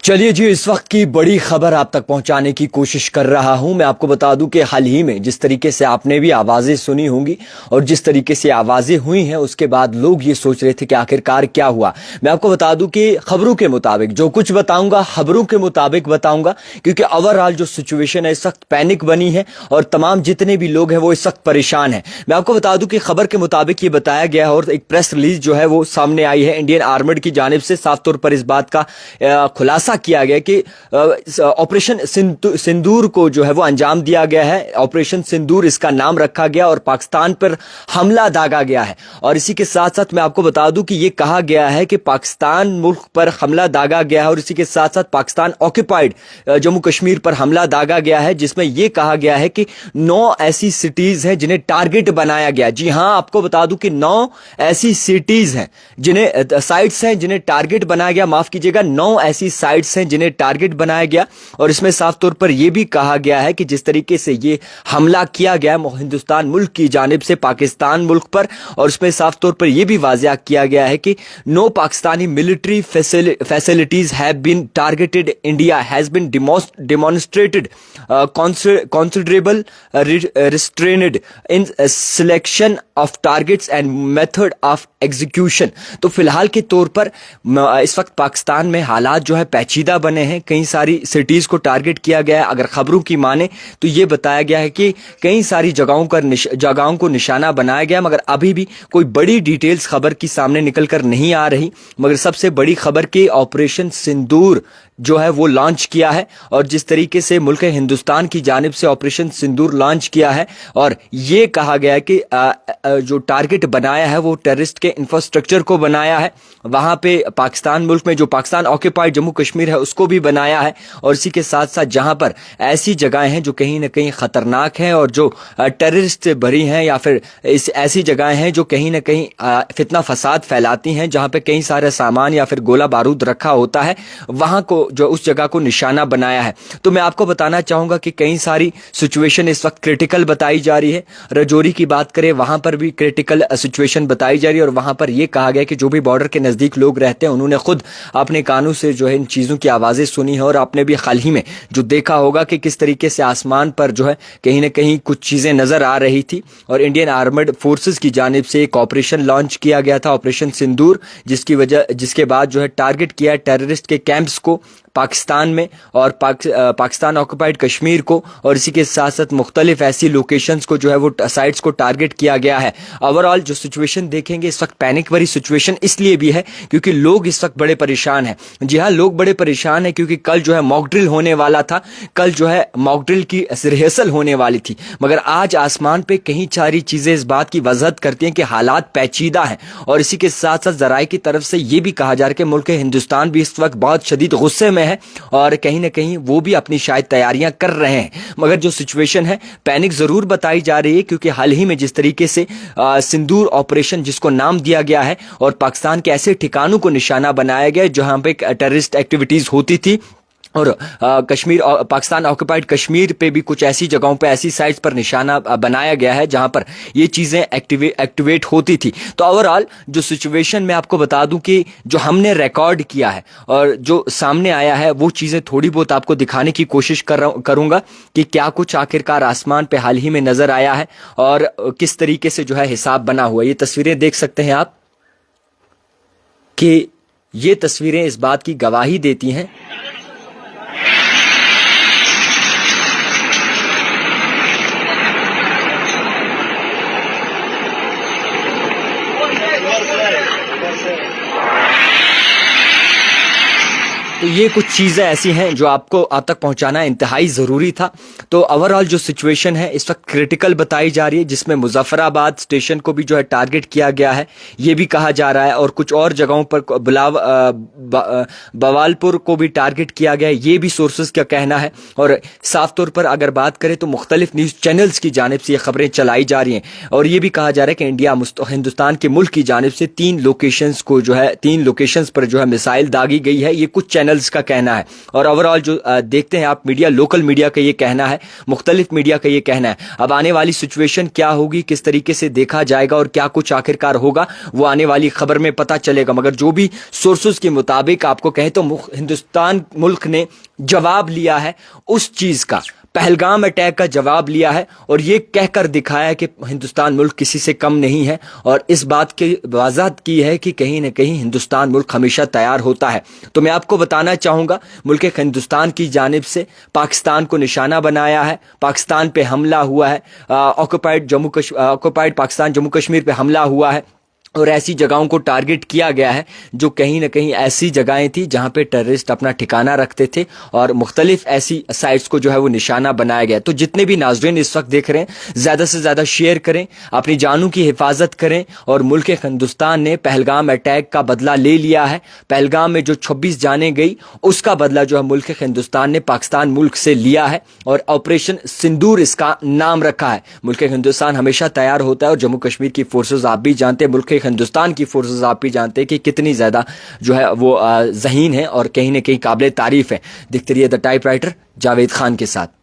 चलिए जी, इस वक्त की बड़ी खबर आप तक पहुंचाने की कोशिश कर रहा हूं। मैं आपको बता दूं कि हाल ही में जिस तरीके से आपने भी आवाजें सुनी होंगी और जिस तरीके से आवाजें हुई हैं, उसके बाद लोग ये सोच रहे थे कि आखिरकार क्या हुआ। मैं आपको बता दूं कि खबरों के मुताबिक जो कुछ बताऊंगा खबरों के मुताबिक बताऊंगा, क्योंकि ओवरऑल जो सिचुएशन है इस वक्त पैनिक बनी है और तमाम जितने भी लोग हैं वो इस वक्त परेशान हैं। मैं आपको बता दूं कि खबर के मुताबिक ये बताया गया है और एक प्रेस रिलीज जो है वो सामने आई है इंडियन आर्मड की जानिब से। साफ तौर पर इस बात का खुलासा किया गया कि ऑपरेशन सिंदूर को जो है वो अंजाम दिया गया है। ऑपरेशन सिंदूर इसका नाम रखा गया और पाकिस्तान पर हमला दागा गया है। और इसी के साथ साथ मैं आपको बता दूं कि ये कहा गया है कि पाकिस्तान मुल्क पर हमला दागा गया है और इसी के साथ साथ पाकिस्तान ऑक्युपाइड जम्मू कश्मीर पर हमला दागा गया है, जिसमें यह कहा गया है कि 9 ऐसी सिटीज हैं जिन्हें टारगेट बनाया गया। जी हां, आपको बता दूं कि 9 ऐसी सिटीज हैं जिन्हें साइट्स हैं जिन्हें टारगेट बनाया गया। माफ कीजिएगा, 9 ऐसी साइट्स हैं जिन्हें टारगेट बनाया गया। और इसमें साफ तौर पर यह भी कहा गया है कि जिस तरीके से ये हमला किया गया हिंदुस्तान मुल्क की जानिब से पाकिस्तान मुल्क पर, और इसमें साफ तौर पर यह भी वाज़ेह किया गया है कि no Pakistani military facilities have been targeted, India has been demonstrated considerable restrained in selection of targets and method of execution। तो फिलहाल के तौर पर इस वक्त पाकिस्तान में हालात जो है पेचीदा बने हैं। कई सारी सिटीज को टारगेट किया गया है। अगर खबरों की माने तो ये बताया गया है कि कई सारी जगहों को निशाना बनाया गया, मगर अभी भी कोई बड़ी डिटेल्स खबर की सामने निकल कर नहीं आ रही। मगर सबसे बड़ी खबर कि ऑपरेशन सिंदूर जो है वो लॉन्च किया है, और जिस तरीके से मुल्क हिंदुस्तान की जानिब से ऑपरेशन सिंदूर लॉन्च किया है और ये कहा गया है कि जो टारगेट बनाया है वो टेररिस्ट के इंफ्रास्ट्रक्चर को बनाया है। वहां पे पाकिस्तान मुल्क में जो पाकिस्तान ऑक्युपाइड जम्मू कश्मीर है उसको भी बनाया है, और इसी के साथ साथ जहां पर ऐसी जगहें हैं जो कहीं ना कहीं खतरनाक हैं और जो टेररिस्ट से भरी हैं, या फिर ऐसी जगहें हैं जो कहीं ना कहीं फितना फसाद फैलाती हैं, जहां पे कई सारे सामान या फिर गोला बारूद रखा होता है, वहां को जो उस जगह को निशाना बनाया है। तो मैं आपको बताना चाहूंगा कि कई सारी सिचुएशन इस वक्त क्रिटिकल बताई जा रही है। रजौरी की बात करें, वहां पर भी क्रिटिकल सिचुएशन बताई जा रही है, और वहां पर यह कहा गया कि जो भी बॉर्डर के नजदीक लोग रहते हैं उन्होंने खुद अपने कानों से जो है इन चीजों की आवाजें सुनी है। और आपने भी हाल ही में जो देखा होगा कि किस तरीके से आसमान पर जो है कहीं ना कहीं कुछ चीजें नजर आ रही थी, और इंडियन आर्मड फोर्सेस की जानिब से एक ऑपरेशन लॉन्च किया गया था, ऑपरेशन सिंदूर, जिसके बाद जो है टारगेट किया टेररिस्ट के कैंप्स को पाकिस्तान में और पाकिस्तान ऑक्युपाइड कश्मीर को, और इसी के साथ साथ मुख्तलिफ ऐसी लोकेशंस को जो है वो साइट्स को टारगेट किया गया है। ओवरऑल जो सिचुएशन देखेंगे इस वक्त पैनिक वाली सिचुएशन इसलिए भी है क्योंकि लोग इस वक्त बड़े परेशान हैं। जी हाँ, लोग बड़े परेशान हैं क्योंकि कल जो है मॉक ड्रिल होने वाला था, कल जो है मॉक ड्रिल की रिहर्सल होने वाली थी, मगर आज आसमान पे कहीं सारी चीजें इस बात की वजह करती हैं कि हालात पेचीदा हैं। और इसी के साथ साथ जराये की तरफ से ये भी कहा जा रहा है कि मुल्क हिंदुस्तान भी इस वक्त बहुत शदीद गुस्से में है और कहीं ना कहीं वो भी अपनी शायद तैयारियां कर रहे हैं। मगर जो सिचुएशन है पैनिक जरूर बताई जा रही है, क्योंकि हाल ही में जिस तरीके से सिंदूर ऑपरेशन जिसको नाम दिया गया है और पाकिस्तान के ऐसे ठिकानों को निशाना बनाया गया जहां पे टेररिस्ट एक्टिविटीज होती थी, और कश्मीर पाकिस्तान ऑक्युपाइड कश्मीर पे भी कुछ ऐसी जगहों पे ऐसी साइट्स पर निशाना बनाया गया है जहां पर ये चीजें एक्टिवेट होती थी। तो ओवरऑल जो सिचुएशन मैं आपको बता दूं कि जो हमने रिकॉर्ड किया है और जो सामने आया है वो चीजें थोड़ी बहुत आपको दिखाने की कोशिश करूंगा कि क्या कुछ आखिरकार आसमान पे हाल ही में नजर आया है और किस तरीके से जो है हिसाब बना हुआ। ये तस्वीरें देख सकते हैं आप कि ये तस्वीरें इस बात की गवाही देती हैं तो ये कुछ चीज़ें ऐसी हैं जो आपको आप तक पहुंचाना इंतहाई ज़रूरी था। तो ओवरऑल जो सिचुएशन है इस वक्त क्रिटिकल बताई जा रही है, जिसमें मुजफ्फराबाद स्टेशन को भी जो है टारगेट किया गया है ये भी कहा जा रहा है, और कुछ और जगहों पर बवालपुर को भी टारगेट किया गया है, ये भी सोर्सेज का कहना है। और साफ तौर पर अगर बात करें तो मुख्तलिफ न्यूज़ चैनल्स की जानिब से ये खबरें चलाई जा रही हैं, और ये भी कहा जा रहा है कि इंडिया हिंदुस्तान के मुल्क की जानिब से 3 लोकेशंस पर जो है मिसाइल दागी गई है। ये कुछ चैनल چینلز کا کہنا ہے اور اوور آل جو دیکھتے ہیں آپ میڈیا, لوکل میڈیا کا یہ کہنا ہے, مختلف میڈیا کا یہ کہنا ہے. اب آنے والی سچویشن کیا ہوگی, کس طریقے سے دیکھا جائے گا اور کیا کچھ آخرکار ہوگا, وہ آنے والی خبر میں پتہ چلے گا. مگر جو بھی سورسز کے مطابق آپ کو کہیں تو ہندوستان ملک نے جواب لیا ہے اس چیز کا, پہلگام اٹیک کا جواب لیا ہے اور یہ کہہ کر دکھایا ہے کہ ہندوستان ملک کسی سے کم نہیں ہے, اور اس بات کی وضاحت کی ہے کہ کہیں نہ کہیں ہندوستان ملک ہمیشہ تیار ہوتا ہے. تو میں آپ کو بتانا چاہوں گا ملک ہندوستان کی جانب سے پاکستان کو نشانہ بنایا ہے, پاکستان پہ حملہ ہوا ہے, آکوپائڈ پاکستان جموں کشمیر پہ حملہ ہوا ہے اور ایسی جگہوں کو ٹارگٹ کیا گیا ہے جو کہیں نہ کہیں ایسی جگہیں تھی جہاں پہ ٹیررسٹ اپنا ٹھکانہ رکھتے تھے, اور مختلف ایسی سائٹس کو جو ہے وہ نشانہ بنایا گیا. تو جتنے بھی ناظرین اس وقت دیکھ رہے ہیں زیادہ سے زیادہ شیئر کریں, اپنی جانوں کی حفاظت کریں. اور ملک ہندوستان نے پہلگام اٹیک کا بدلہ لے لیا ہے. پہلگام میں جو 26 جانیں گئی اس کا بدلہ جو ہے ملک ہندوستان نے پاکستان ملک سے لیا ہے, اور آپریشن سندور اس کا نام رکھا ہے. ملک ہندوستان ہمیشہ تیار ہوتا ہے, اور جموں کشمیر کی فورسز آپ بھی جانتے ہیں, ملک ہندوستان کی فورسز آپ بھی جانتے ہیں کہ کتنی زیادہ جو ہے وہ ذہین ہے اور کہیں نہ کہیں قابل تعریف ہے. دیکھتے رہیے the type writer Javed Khan کے ساتھ.